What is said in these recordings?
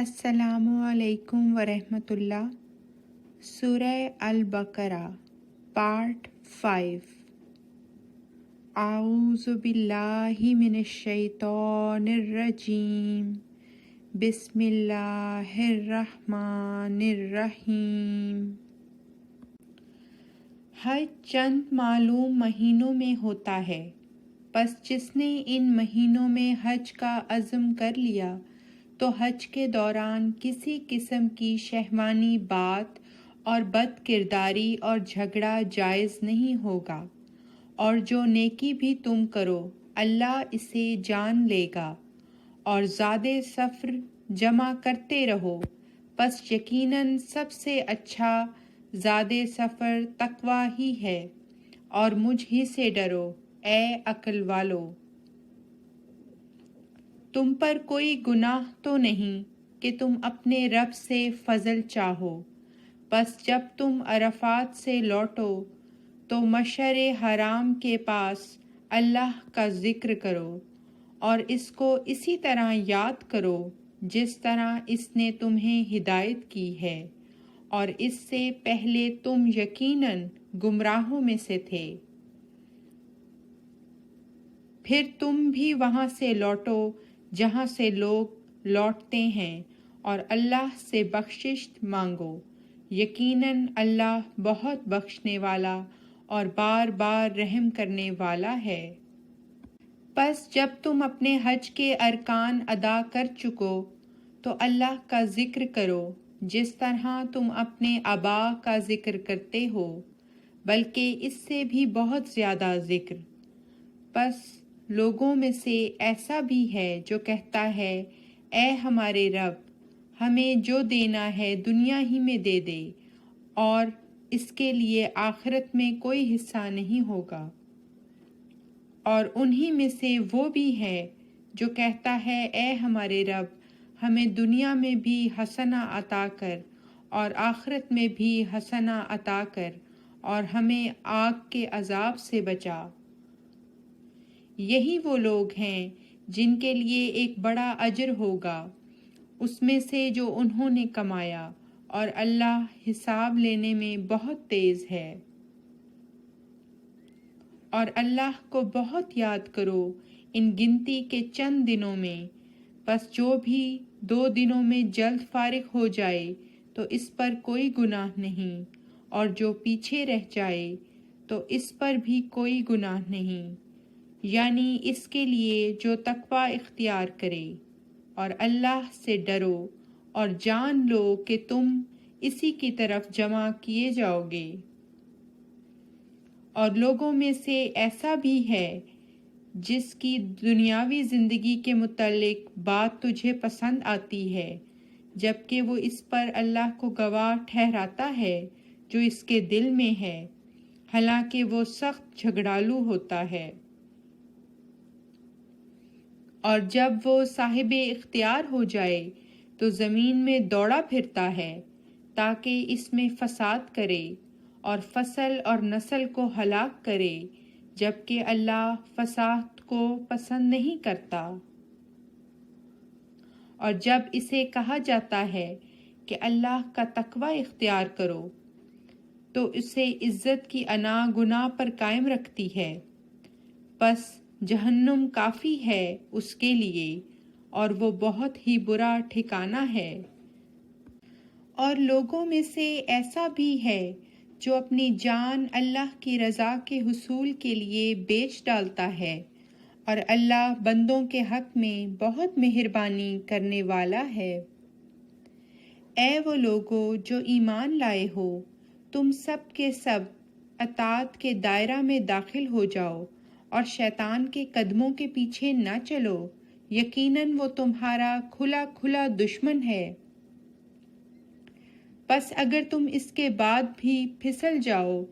السلام علیکم ورحمۃ اللہ۔ سورہ البقرہ پارٹ 5۔ اعوذ باللہ من الشیطان الرجیم، بسم اللہ الرحمن الرحیم۔ حج چند معلوم مہینوں میں ہوتا ہے، پس جس نے ان مہینوں میں حج کا عزم کر لیا تو حج کے دوران کسی قسم کی شہوانی بات اور بد کرداری اور جھگڑا جائز نہیں ہوگا، اور جو نیکی بھی تم کرو اللہ اسے جان لے گا، اور زیادہ سفر جمع کرتے رہو، پس یقیناً سب سے اچھا زیادہ سفر تقوی ہی ہے، اور مجھ ہی سے ڈرو اے عقل والو۔ تم پر کوئی گناہ تو نہیں کہ تم اپنے رب سے فضل چاہو، پس جب تم عرفات سے لوٹو تو مشعر حرام کے پاس اللہ کا ذکر کرو، اور اس کو اسی طرح یاد کرو جس طرح اس نے تمہیں ہدایت کی ہے، اور اس سے پہلے تم یقیناً گمراہوں میں سے تھے۔ پھر تم بھی وہاں سے لوٹو جہاں سے لوگ لوٹتے ہیں، اور اللہ سے بخشش مانگو، یقیناً اللہ بہت بخشنے والا اور بار بار رحم کرنے والا ہے۔ پس جب تم اپنے حج کے ارکان ادا کر چکو تو اللہ کا ذکر کرو جس طرح تم اپنے آباء کا ذکر کرتے ہو، بلکہ اس سے بھی بہت زیادہ ذکر۔ پس لوگوں میں سے ایسا بھی ہے جو کہتا ہے اے ہمارے رب، ہمیں جو دینا ہے دنیا ہی میں دے دے، اور اس کے لیے آخرت میں کوئی حصہ نہیں ہوگا۔ اور انہی میں سے وہ بھی ہے جو کہتا ہے اے ہمارے رب، ہمیں دنیا میں بھی حسنہ عطا کر اور آخرت میں بھی حسنہ عطا کر، اور ہمیں آگ کے عذاب سے بچا۔ یہی وہ لوگ ہیں جن کے لیے ایک بڑا اجر ہوگا اس میں سے جو انہوں نے کمایا، اور اللہ حساب لینے میں بہت تیز ہے۔ اور اللہ کو بہت یاد کرو ان گنتی کے چند دنوں میں، پس جو بھی 2 دنوں میں جلد فارغ ہو جائے تو اس پر کوئی گناہ نہیں، اور جو پیچھے رہ جائے تو اس پر بھی کوئی گناہ نہیں، یعنی اس کے لیے جو تقوی اختیار کرے۔ اور اللہ سے ڈرو اور جان لو کہ تم اسی کی طرف جمع کیے جاؤ گے۔ اور لوگوں میں سے ایسا بھی ہے جس کی دنیاوی زندگی کے متعلق بات تجھے پسند آتی ہے، جبکہ وہ اس پر اللہ کو گواہ ٹھہراتا ہے جو اس کے دل میں ہے، حالانکہ وہ سخت جھگڑالو ہوتا ہے۔ اور جب وہ صاحب اختیار ہو جائے تو زمین میں دوڑا پھرتا ہے تاکہ اس میں فساد کرے اور فصل اور نسل کو ہلاک کرے، جبکہ اللہ فساد کو پسند نہیں کرتا۔ اور جب اسے کہا جاتا ہے کہ اللہ کا تقوی اختیار کرو تو اسے عزت کی انا گناہ پر قائم رکھتی ہے، پس جہنم کافی ہے اس کے لیے، اور وہ بہت ہی برا ٹھکانہ ہے۔ اور لوگوں میں سے ایسا بھی ہے جو اپنی جان اللہ کی رضا کے حصول کے لیے بیچ ڈالتا ہے، اور اللہ بندوں کے حق میں بہت مہربانی کرنے والا ہے۔ اے وہ لوگو جو ایمان لائے ہو، تم سب کے سب اطاعت کے دائرہ میں داخل ہو جاؤ، اور شیطان کے قدموں کے پیچھے نہ چلو، یقیناً وہ تمہارا کھلا کھلا دشمن ہے۔ پس اگر تم اس کے بعد بھی پھسل جاؤ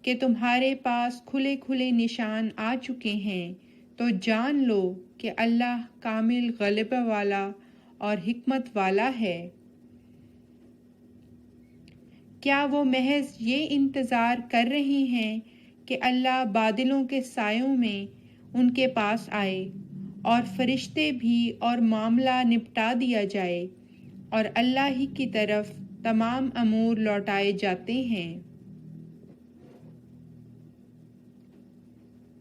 کہ تمہارے پاس کھلے کھلے نشان آ چکے ہیں تو جان لو کہ اللہ کامل غلبہ والا اور حکمت والا ہے۔ کیا وہ محض یہ انتظار کر رہے ہیں کہ اللہ بادلوں کے سایوں میں ان کے پاس آئے اور فرشتے بھی اور معاملہ نپٹا دیا جائے، اور اللہ ہی کی طرف تمام امور لوٹائے جاتے ہیں۔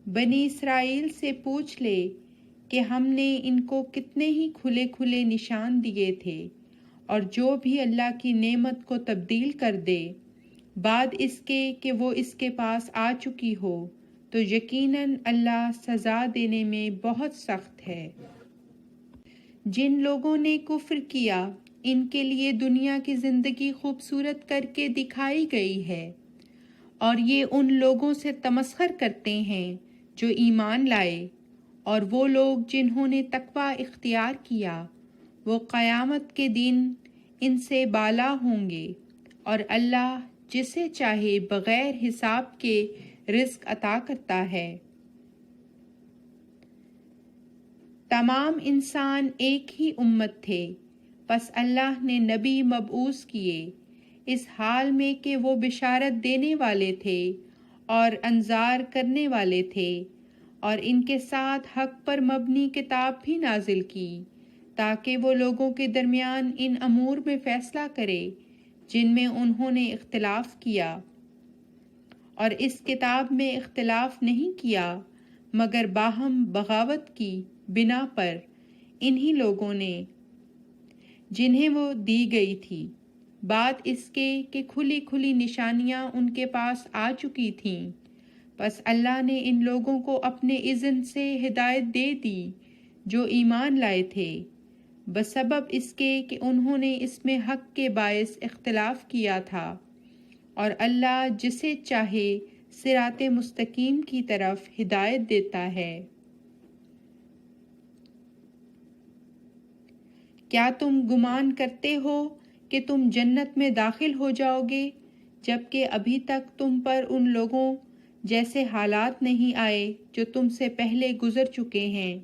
بنی اسرائیل سے پوچھ لے کہ ہم نے ان کو کتنے ہی کھلے کھلے نشان دیے تھے، اور جو بھی اللہ کی نعمت کو تبدیل کر دے بعد اس کے کہ وہ اس کے پاس آ چکی ہو، تو یقیناً اللہ سزا دینے میں بہت سخت ہے۔ جن لوگوں نے کفر کیا ان کے لیے دنیا کی زندگی خوبصورت کر کے دکھائی گئی ہے، اور یہ ان لوگوں سے تمسخر کرتے ہیں جو ایمان لائے، اور وہ لوگ جنہوں نے تقوی اختیار کیا وہ قیامت کے دن ان سے بالا ہوں گے، اور اللہ جسے چاہے بغیر حساب کے رزق عطا کرتا ہے۔ تمام انسان ایک ہی امت تھے، پس اللہ نے نبی مبعوث کیے اس حال میں کہ وہ بشارت دینے والے تھے اور انذار کرنے والے تھے، اور ان کے ساتھ حق پر مبنی کتاب بھی نازل کی تاکہ وہ لوگوں کے درمیان ان امور میں فیصلہ کرے جن میں انہوں نے اختلاف کیا، اور اس کتاب میں اختلاف نہیں کیا مگر باہم بغاوت کی بنا پر انہی لوگوں نے جنہیں وہ دی گئی تھی، بات اس کے کہ کھلی کھلی نشانیاں ان کے پاس آ چکی تھیں، پس اللہ نے ان لوگوں کو اپنے اذن سے ہدایت دے دی جو ایمان لائے تھے، بسبب اس کے کہ انہوں نے اس میں حق کے باعث اختلاف کیا تھا، اور اللہ جسے چاہے صراط مستقیم کی طرف ہدایت دیتا ہے۔ کیا تم گمان کرتے ہو کہ تم جنت میں داخل ہو جاؤ گے جبکہ ابھی تک تم پر ان لوگوں جیسے حالات نہیں آئے جو تم سے پہلے گزر چکے ہیں؟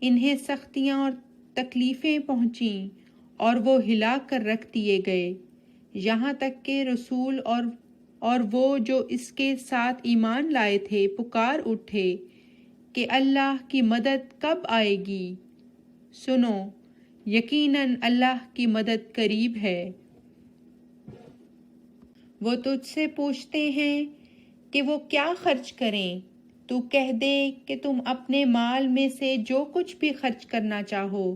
انہیں سختیاں اور تکلیفیں پہنچیں اور وہ ہلاک کر رکھ دیے گئے، یہاں تک کہ رسول اور وہ جو اس کے ساتھ ایمان لائے تھے پکار اٹھے کہ اللہ کی مدد کب آئے گی؟ سنو، یقیناً اللہ کی مدد قریب ہے۔ وہ تجھ سے پوچھتے ہیں کہ وہ کیا خرچ کریں، تو کہہ دے کہ تم اپنے مال میں سے جو کچھ بھی خرچ کرنا چاہو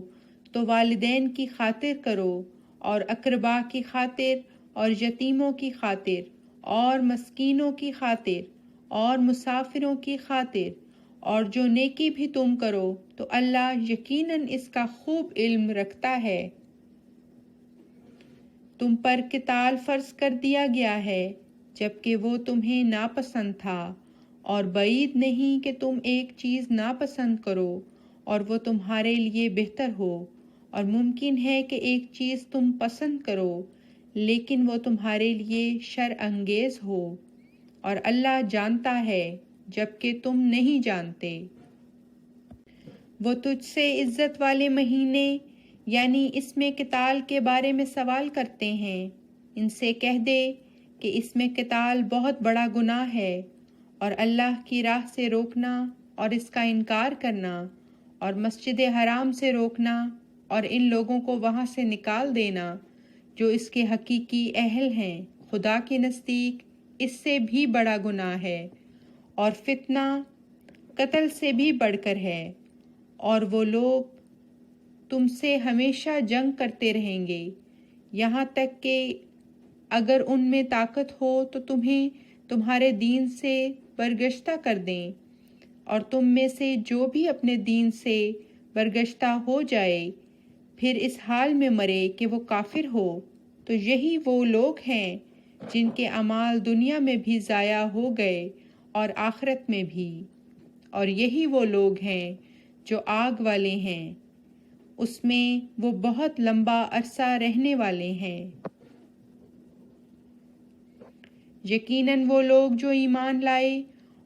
تو والدین کی خاطر کرو، اور اقربا کی خاطر، اور یتیموں کی خاطر، اور مسکینوں کی خاطر، اور مسافروں کی خاطر، اور جو نیکی بھی تم کرو تو اللہ یقیناً اس کا خوب علم رکھتا ہے۔ تم پر قتال فرض کر دیا گیا ہے جبکہ وہ تمہیں ناپسند تھا، اور بعید نہیں کہ تم ایک چیز ناپسند کرو اور وہ تمہارے لیے بہتر ہو، اور ممکن ہے کہ ایک چیز تم پسند کرو لیکن وہ تمہارے لیے شر انگیز ہو، اور اللہ جانتا ہے جبکہ تم نہیں جانتے۔ وہ تجھ سے عزت والے مہینے یعنی اس میں قتال کے بارے میں سوال کرتے ہیں، ان سے کہہ دے کہ اس میں قتال بہت بڑا گناہ ہے، اور اللہ کی راہ سے روکنا اور اس کا انکار کرنا، اور مسجد حرام سے روکنا اور ان لوگوں کو وہاں سے نکال دینا جو اس کے حقیقی اہل ہیں خدا کے نزدیک، اس سے بھی بڑا گناہ ہے، اور فتنہ قتل سے بھی بڑھ کر ہے، اور وہ لوگ تم سے ہمیشہ جنگ کرتے رہیں گے یہاں تک کہ اگر ان میں طاقت ہو تو تمہیں تمہارے دین سے برگشتہ کر دیں، اور تم میں سے جو بھی اپنے دین سے برگشتہ ہو جائے پھر اس حال میں مرے کہ وہ کافر ہو، تو یہی وہ لوگ ہیں جن کے اعمال دنیا میں بھی ضائع ہو گئے اور آخرت میں بھی، اور یہی وہ لوگ ہیں جو آگ والے ہیں، اس میں وہ بہت لمبا عرصہ رہنے والے ہیں۔ یقیناً وہ لوگ جو ایمان لائے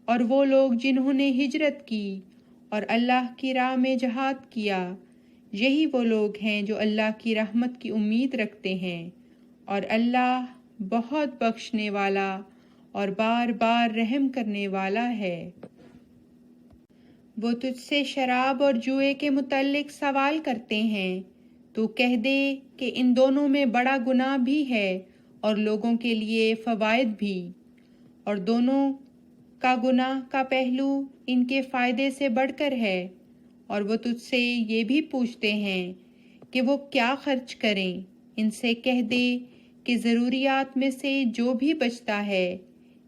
اور وہ لوگ جنہوں نے ہجرت کی اور اللہ کی راہ میں جہاد کیا، یہی وہ لوگ ہیں جو اللہ کی رحمت کی امید رکھتے ہیں، اور اللہ بہت بخشنے والا اور بار بار رحم کرنے والا ہے۔ وہ تجھ سے شراب اور جوئے کے متعلق سوال کرتے ہیں، تو کہہ دے کہ ان دونوں میں بڑا گناہ بھی ہے اور لوگوں کے لیے فوائد بھی، اور دونوں کا گناہ کا پہلو ان کے فائدے سے بڑھ کر ہے، اور وہ تجھ سے یہ بھی پوچھتے ہیں کہ وہ کیا خرچ کریں۔ ان سے کہہ دے کہ ضروریات میں سے جو بھی بچتا ہے،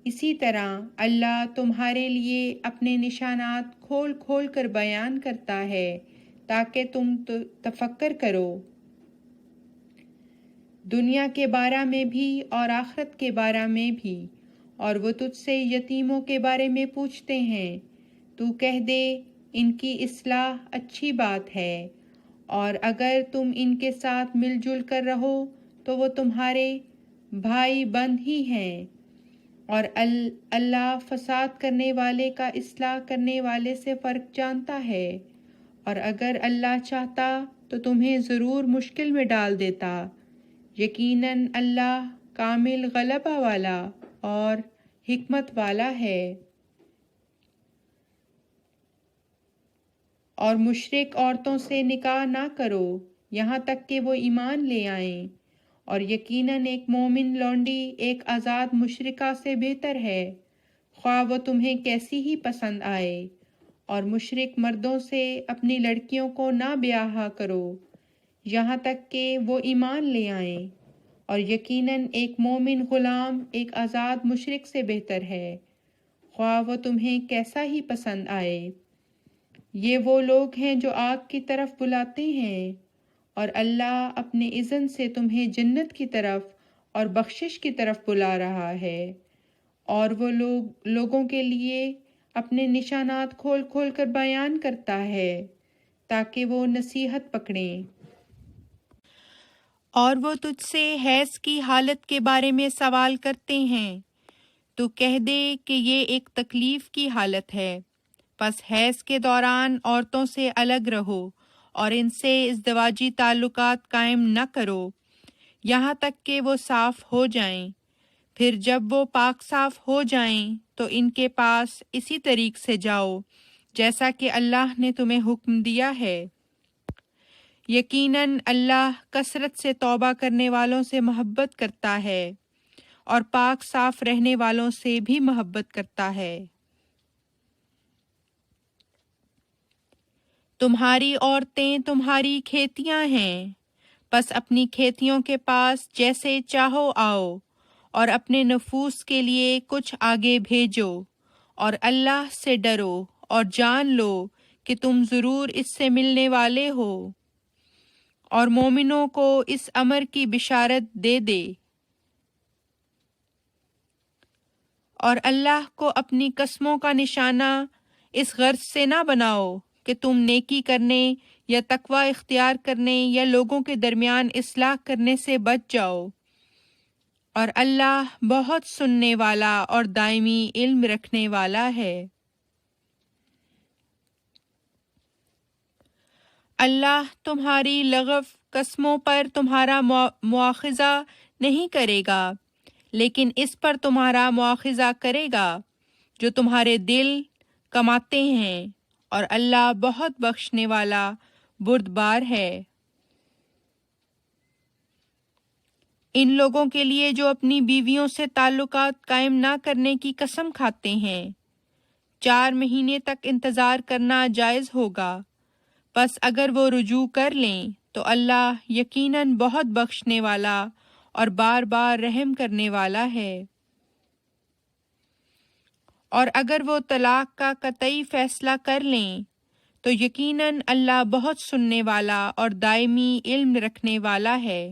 اسی طرح اللہ تمہارے لیے اپنے نشانات کھول کھول کر بیان کرتا ہے تاکہ تم تفکر کرو، دنیا کے بارے میں بھی اور آخرت کے بارے میں بھی۔ اور وہ تجھ سے یتیموں کے بارے میں پوچھتے ہیں، تو کہہ دے ان کی اصلاح اچھی بات ہے، اور اگر تم ان کے ساتھ مل جل کر رہو تو وہ تمہارے بھائی بند ہی ہیں، اور اللہ فساد کرنے والے کا اصلاح کرنے والے سے فرق جانتا ہے، اور اگر اللہ چاہتا تو تمہیں ضرور مشکل میں ڈال دیتا، یقیناً اللہ کامل غلبہ والا اور حکمت والا ہے۔ اور مشرک عورتوں سے نکاح نہ کرو یہاں تک کہ وہ ایمان لے آئیں، اور یقیناً ایک مومن لونڈی ایک آزاد مشرکہ سے بہتر ہے، خواہ وہ تمہیں کیسی ہی پسند آئے۔ اور مشرک مردوں سے اپنی لڑکیوں کو نہ بیاہ کرو یہاں تک کہ وہ ایمان لے آئیں، اور یقیناً ایک مومن غلام ایک آزاد مشرک سے بہتر ہے، خواہ وہ تمہیں کیسا ہی پسند آئے۔ یہ وہ لوگ ہیں جو آگ کی طرف بلاتے ہیں، اور اللہ اپنے اذن سے تمہیں جنت کی طرف اور بخشش کی طرف بلا رہا ہے، اور وہ لوگوں کے لیے اپنے نشانات کھول کھول کر بیان کرتا ہے تاکہ وہ نصیحت پکڑیں۔ اور وہ تجھ سے حیض کی حالت کے بارے میں سوال کرتے ہیں، تو کہہ دے کہ یہ ایک تکلیف کی حالت ہے، پس حیض کے دوران عورتوں سے الگ رہو اور ان سے ازدواجی تعلقات قائم نہ کرو یہاں تک کہ وہ صاف ہو جائیں، پھر جب وہ پاک صاف ہو جائیں تو ان کے پاس اسی طریق سے جاؤ جیسا کہ اللہ نے تمہیں حکم دیا ہے، یقیناً اللہ کثرت سے توبہ کرنے والوں سے محبت کرتا ہے اور پاک صاف رہنے والوں سے بھی محبت کرتا ہے۔ تمہاری عورتیں تمہاری کھیتیاں ہیں، پس اپنی کھیتیوں کے پاس جیسے چاہو آؤ، اور اپنے نفوس کے لیے کچھ آگے بھیجو، اور اللہ سے ڈرو اور جان لو کہ تم ضرور اس سے ملنے والے ہو، اور مومنوں کو اس امر کی بشارت دے دے۔ اور اللہ کو اپنی قسموں کا نشانہ اس غرض سے نہ بناؤ کہ تم نیکی کرنے یا تقوی اختیار کرنے یا لوگوں کے درمیان اصلاح کرنے سے بچ جاؤ، اور اللہ بہت سننے والا اور دائمی علم رکھنے والا ہے۔ اللہ تمہاری لغو قسموں پر تمہارا مواخذہ نہیں کرے گا، لیکن اس پر تمہارا مواخذہ کرے گا جو تمہارے دل کماتے ہیں، اور اللہ بہت بخشنے والا بردبار ہے۔ ان لوگوں کے لیے جو اپنی بیویوں سے تعلقات قائم نہ کرنے کی قسم کھاتے ہیں 4 مہینے تک انتظار کرنا جائز ہوگا، بس اگر وہ رجوع کر لیں تو اللہ یقیناً بہت بخشنے والا اور بار بار رحم کرنے والا ہے۔ اور اگر وہ طلاق کا قطعی فیصلہ کر لیں تو یقیناً اللہ بہت سننے والا اور دائمی علم رکھنے والا ہے۔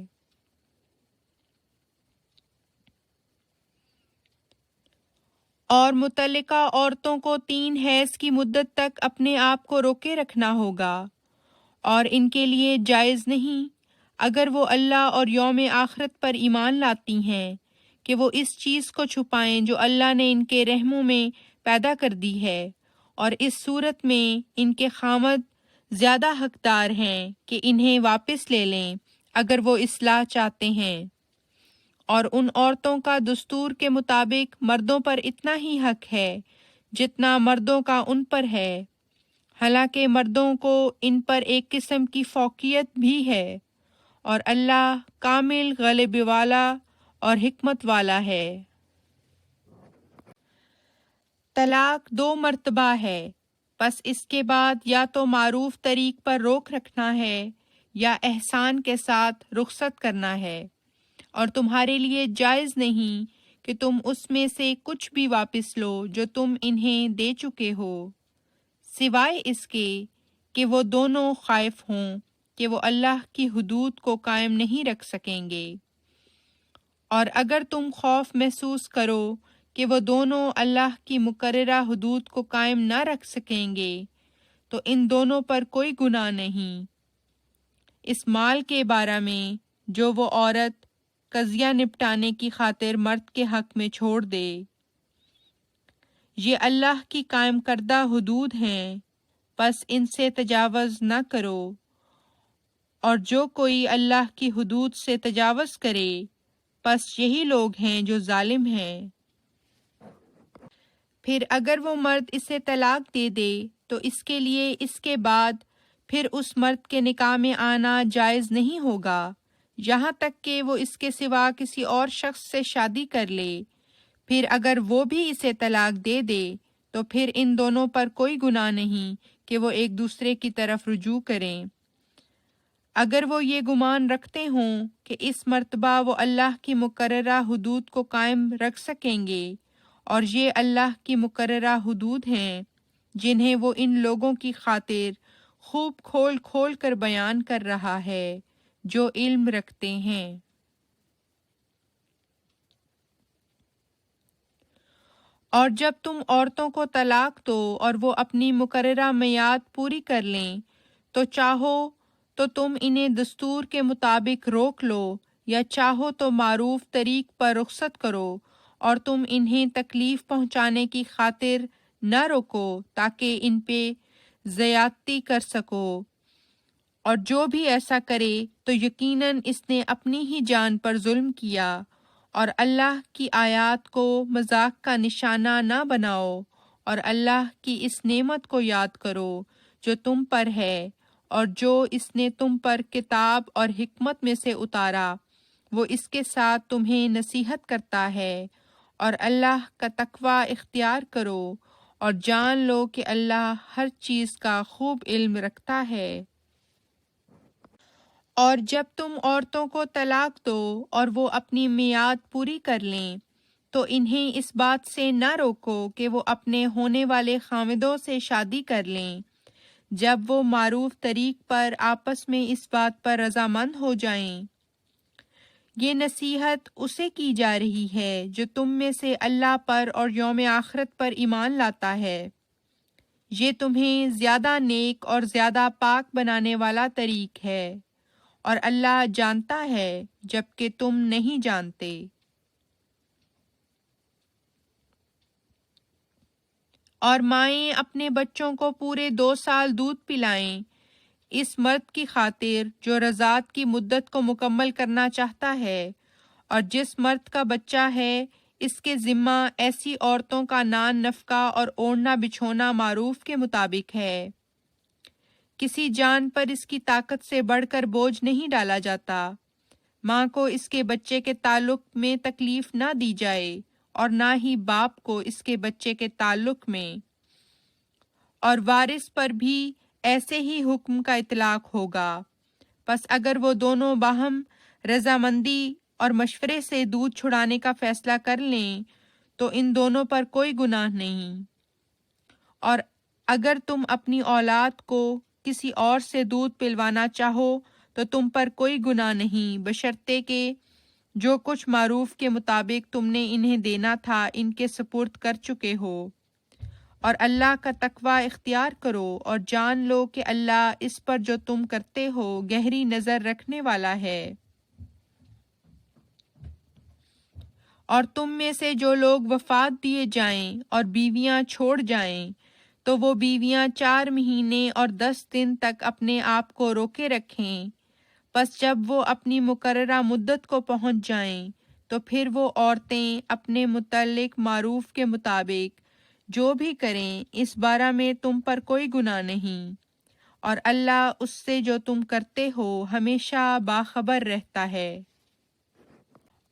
اور مطلقہ عورتوں کو 3 حیض کی مدت تک اپنے آپ کو روکے رکھنا ہوگا، اور ان کے لیے جائز نہیں اگر وہ اللہ اور یوم آخرت پر ایمان لاتی ہیں کہ وہ اس چیز کو چھپائیں جو اللہ نے ان کے رحموں میں پیدا کر دی ہے، اور اس صورت میں ان کے خامد زیادہ حقدار ہیں کہ انہیں واپس لے لیں اگر وہ اصلاح چاہتے ہیں، اور ان عورتوں کا دستور کے مطابق مردوں پر اتنا ہی حق ہے جتنا مردوں کا ان پر ہے، حالانکہ مردوں کو ان پر ایک قسم کی فوقیت بھی ہے، اور اللہ کامل غلبے والا اور حکمت والا ہے۔ طلاق 2 مرتبہ ہے، پس اس کے بعد یا تو معروف طریق پر روک رکھنا ہے یا احسان کے ساتھ رخصت کرنا ہے، اور تمہارے لیے جائز نہیں کہ تم اس میں سے کچھ بھی واپس لو جو تم انہیں دے چکے ہو، سوائے اس کے کہ وہ دونوں خائف ہوں کہ وہ اللہ کی حدود کو قائم نہیں رکھ سکیں گے، اور اگر تم خوف محسوس کرو کہ وہ دونوں اللہ کی مقررہ حدود کو قائم نہ رکھ سکیں گے تو ان دونوں پر کوئی گناہ نہیں۔ اس مال کے بارے میں جو وہ عورت قضیہ نپٹانے کی خاطر مرد کے حق میں چھوڑ دے، یہ اللہ کی قائم کردہ حدود ہیں، پس ان سے تجاوز نہ کرو، اور جو کوئی اللہ کی حدود سے تجاوز کرے پس یہی لوگ ہیں جو ظالم ہیں۔ پھر اگر وہ مرد اسے طلاق دے دے تو اس کے لیے اس کے بعد پھر اس مرد کے نکاح میں آنا جائز نہیں ہوگا یہاں تک کہ وہ اس کے سوا کسی اور شخص سے شادی کر لے۔ پھر اگر وہ بھی اسے طلاق دے دے تو پھر ان دونوں پر کوئی گناہ نہیں کہ وہ ایک دوسرے کی طرف رجوع کریں، اگر وہ یہ گمان رکھتے ہوں کہ اس مرتبہ وہ اللہ کی مقررہ حدود کو قائم رکھ سکیں گے، اور یہ اللہ کی مقررہ حدود ہیں جنہیں وہ ان لوگوں کی خاطر خوب کھول کھول کر بیان کر رہا ہے جو علم رکھتے ہیں۔ اور جب تم عورتوں کو طلاق دو اور وہ اپنی مقررہ میعاد پوری کر لیں تو چاہو تو تم انہیں دستور کے مطابق روک لو یا چاہو تو معروف طریق پر رخصت کرو، اور تم انہیں تکلیف پہنچانے کی خاطر نہ روکو تاکہ ان پہ زیادتی کر سکو، اور جو بھی ایسا کرے تو یقیناً اس نے اپنی ہی جان پر ظلم کیا، اور اللہ کی آیات کو مذاق کا نشانہ نہ بناؤ، اور اللہ کی اس نعمت کو یاد کرو جو تم پر ہے اور جو اس نے تم پر کتاب اور حکمت میں سے اتارا، وہ اس کے ساتھ تمہیں نصیحت کرتا ہے، اور اللہ کا تقوی اختیار کرو اور جان لو کہ اللہ ہر چیز کا خوب علم رکھتا ہے۔ اور جب تم عورتوں کو طلاق دو اور وہ اپنی میعاد پوری کر لیں تو انہیں اس بات سے نہ روکو کہ وہ اپنے ہونے والے خاوندوں سے شادی کر لیں جب وہ معروف طریق پر آپس میں اس بات پر رضامند ہو جائیں۔ یہ نصیحت اسے کی جا رہی ہے جو تم میں سے اللہ پر اور یوم آخرت پر ایمان لاتا ہے، یہ تمہیں زیادہ نیک اور زیادہ پاک بنانے والا طریق ہے، اور اللہ جانتا ہے جبکہ تم نہیں جانتے۔ اور مائیں اپنے بچوں کو پورے 2 سال دودھ پلائیں اس مرد کی خاطر جو رضاعت کی مدت کو مکمل کرنا چاہتا ہے، اور جس مرد کا بچہ ہے اس کے ذمہ ایسی عورتوں کا نان نفقہ اور اوڑھنا بچھونا معروف کے مطابق ہے۔ کسی جان پر اس کی طاقت سے بڑھ کر بوجھ نہیں ڈالا جاتا، ماں کو اس کے بچے کے تعلق میں تکلیف نہ دی جائے اور نہ ہی باپ کو اس کے بچے کے تعلق میں، اور وارث پر بھی ایسے ہی حکم کا اطلاق ہوگا۔ پس اگر وہ دونوں باہم رضامندی اور مشورے سے دودھ چھڑانے کا فیصلہ کر لیں تو ان دونوں پر کوئی گناہ نہیں، اور اگر تم اپنی اولاد کو کسی اور سے دودھ پلوانا چاہو تو تم پر کوئی گناہ نہیں، بشرطے کہ جو کچھ معروف کے مطابق تم نے انہیں دینا تھا ان کے سپرد کر چکے ہو، اور اللہ کا تقوی اختیار کرو اور جان لو کہ اللہ اس پر جو تم کرتے ہو گہری نظر رکھنے والا ہے۔ اور تم میں سے جو لوگ وفات دیے جائیں اور بیویاں چھوڑ جائیں تو وہ بیویاں 4 مہینے اور 10 دن تک اپنے آپ کو روکے رکھیں، پس جب وہ اپنی مقررہ مدت کو پہنچ جائیں تو پھر وہ عورتیں اپنے متعلق معروف کے مطابق جو بھی کریں اس بارے میں تم پر کوئی گناہ نہیں، اور اللہ اس سے جو تم کرتے ہو ہمیشہ باخبر رہتا ہے۔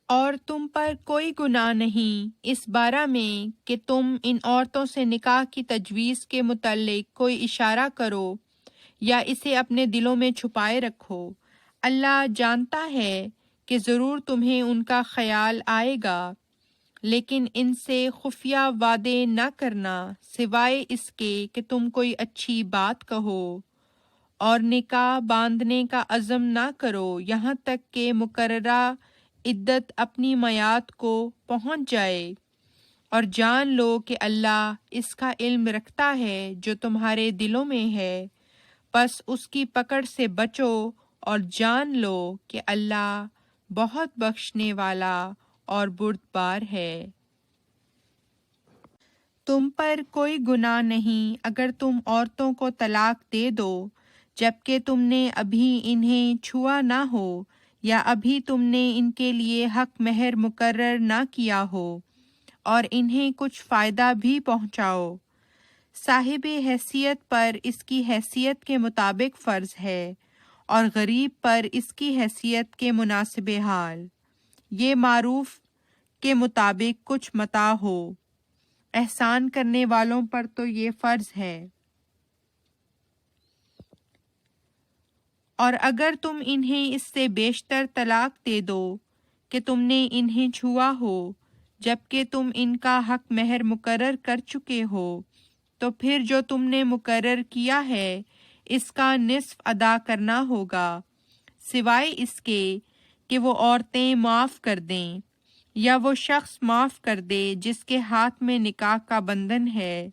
اور تم پر کوئی گناہ نہیں اس بارے میں کہ تم ان عورتوں سے نکاح کی تجویز کے متعلق کوئی اشارہ کرو یا اسے اپنے دلوں میں چھپائے رکھو۔ اللہ جانتا ہے کہ ضرور تمہیں ان کا خیال آئے گا، لیکن ان سے خفیہ وعدے نہ کرنا سوائے اس کے کہ تم کوئی اچھی بات کہو، اور نکاح باندھنے کا عزم نہ کرو یہاں تک کہ مقررہ عدت اپنی میعاد کو پہنچ جائے، اور جان لو کہ اللہ اس کا علم رکھتا ہے جو تمہارے دلوں میں ہے، پس اس کی پکڑ سے بچو اور جان لو کہ اللہ بہت بخشنے والا اور بردبار ہے۔ تم پر کوئی گناہ نہیں اگر تم عورتوں کو طلاق دے دو جبکہ تم نے ابھی انہیں چھوا نہ ہو یا ابھی تم نے ان کے لیے حق مہر مقرر نہ کیا ہو، اور انہیں کچھ فائدہ بھی پہنچاؤ۔ صاحب حیثیت پر اس کی حیثیت کے مطابق فرض ہے اور غریب پر اس کی حیثیت کے مناسب حال۔ یہ معروف کے مطابق کچھ متاع ہو۔ احسان کرنے والوں پر تو یہ فرض ہے۔ اور اگر تم انہیں اس سے بیشتر طلاق دے دو کہ تم نے انہیں چھوا ہو جبکہ تم ان کا حق مہر مقرر کر چکے ہو، تو پھر جو تم نے مقرر کیا ہے اس کا نصف ادا کرنا ہوگا، سوائے اس کے کہ وہ عورتیں معاف کر دیں یا وہ شخص معاف کر دے جس کے ہاتھ میں نکاح کا بندھن ہے،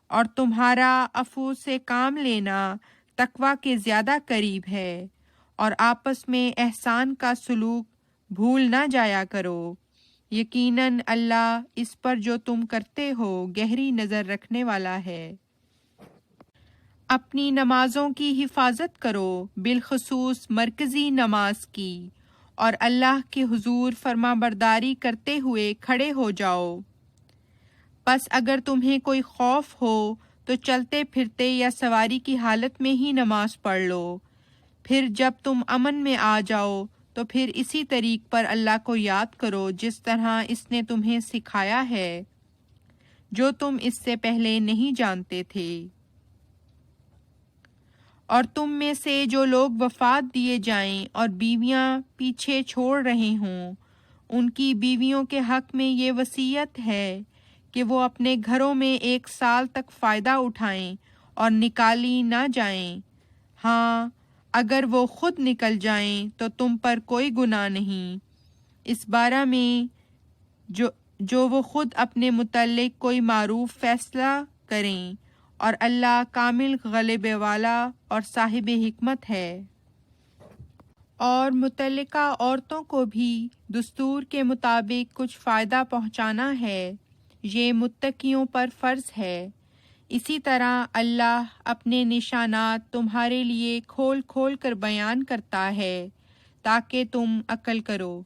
اور تمہارا عفو سے کام لینا تقویٰ کے زیادہ قریب ہے، اور آپس میں احسان کا سلوک بھول نہ جایا کرو، یقیناً اللہ اس پر جو تم کرتے ہو گہری نظر رکھنے والا ہے۔ اپنی نمازوں کی حفاظت کرو، بالخصوص مرکزی نماز کی، اور اللہ کے حضور فرما برداری کرتے ہوئے کھڑے ہو جاؤ۔ پس اگر تمہیں کوئی خوف ہو تو چلتے پھرتے یا سواری کی حالت میں ہی نماز پڑھ لو، پھر جب تم امن میں آ جاؤ تو پھر اسی طریق پر اللہ کو یاد کرو جس طرح اس نے تمہیں سکھایا ہے، جو تم اس سے پہلے نہیں جانتے تھے۔ اور تم میں سے جو لوگ وفات دیے جائیں اور بیویاں پیچھے چھوڑ رہے ہوں، ان کی بیویوں کے حق میں یہ وصیت ہے کہ وہ اپنے گھروں میں 1 سال تک فائدہ اٹھائیں اور نکالی نہ جائیں۔ ہاں، اگر وہ خود نکل جائیں تو تم پر کوئی گناہ نہیں اس بارے میں جو وہ خود اپنے متعلق کوئی معروف فیصلہ کریں، اور اللہ کامل غلبے والا اور صاحب حکمت ہے۔ اور مطلقہ عورتوں کو بھی دستور کے مطابق کچھ فائدہ پہنچانا ہے، یہ متقیوں پر فرض ہے۔ اسی طرح اللہ اپنے نشانات تمہارے لیے کھول کھول کر بیان کرتا ہے تاکہ تم عقل کرو۔